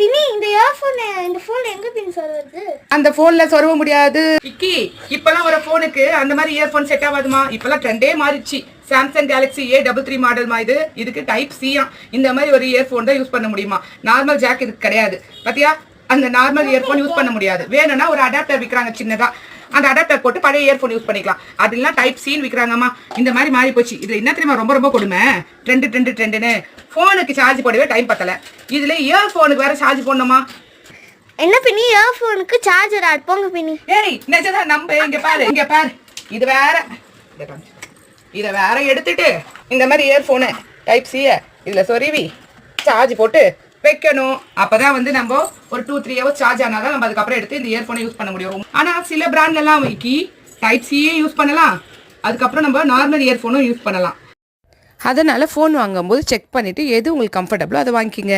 பின்னி இந்த இயர்ஃபோன் இந்த ஃபோன்ல எங்க பின் சொல்றது? அந்த போன்ல சொருவ முடியாது. விக்கி, இப்பெல்லாம் ஒரு போனுக்கு அந்த மாதிரி இயர்போன் செட் ஆகாதுமா. இப்பெல்லாம் ட்ரெண்டே மாறிடுச்சு. சாம்சங் கேலக்ஸி A33 மாடல்மா இது. இதுக்கு டைப் C. இந்த மாதிரி ஒரு இயர்போன் தான் யூஸ் பண்ண முடியுமா. நார்மல் ஜாக் இதுக்கு கிடையாது. பாத்தியா, அந்த நார்மல் இயர்போன் யூஸ் பண்ண முடியாது. வேணும்னா ஒரு அடாப்டர் விற்கிறாங்க சின்னதா, அந்த அடாப்டர் போட்டு பழைய இயர்போன் யூஸ் பண்ணிக்கலாம். அதெல்லாம் டைப் C விற்கிறாங்கம்மா. இந்த மாதிரி மாறி போச்சு. இதுல என்ன தெரியுமா ரொம்ப ரொம்ப கொடுமை, ட்ரெண்டுன்னு போனுக்கு சார்ஜ் போடவே டைம் பத்தல. இதுல இயர்போனுக்கு வேற சார்ஜ் போடணுமா. என்ன பின்னி இயர்ஃபோனுக்கு சார்ஜர் ஆட் போங்க பின்னி. ஏய் நிஜதா நம்ப. இங்க பாரு இது வேற. இத வேற எடுத்துட்டு இந்த மாதிரி இயர்போனு டைப் C இதுல சொருவி சார்ஜ் போட்டு வைக்கணும். அப்பதான் வந்து நம்ம ஒரு 2-3 ஹவர்ஸ் சார்ஜ் ஆனாதான் நம்ம அதுக்கப்புறம் எடுத்து இந்த இயர்போனை யூஸ் பண்ண முடியும். ஆனா சில பிராண்ட்ல எல்லாம் வைக்கி டைப் C யூஸ் பண்ணலாம், அதுக்கப்புறம் நம்ம நார்மல் இயர்போனும் யூஸ் பண்ணலாம். அதனால ஃபோன் வாங்கும்போது செக் பண்ணிட்டு எது உங்களுக்கு கம்ஃபர்டபுளோ அதை வாங்கிக்கிங்க.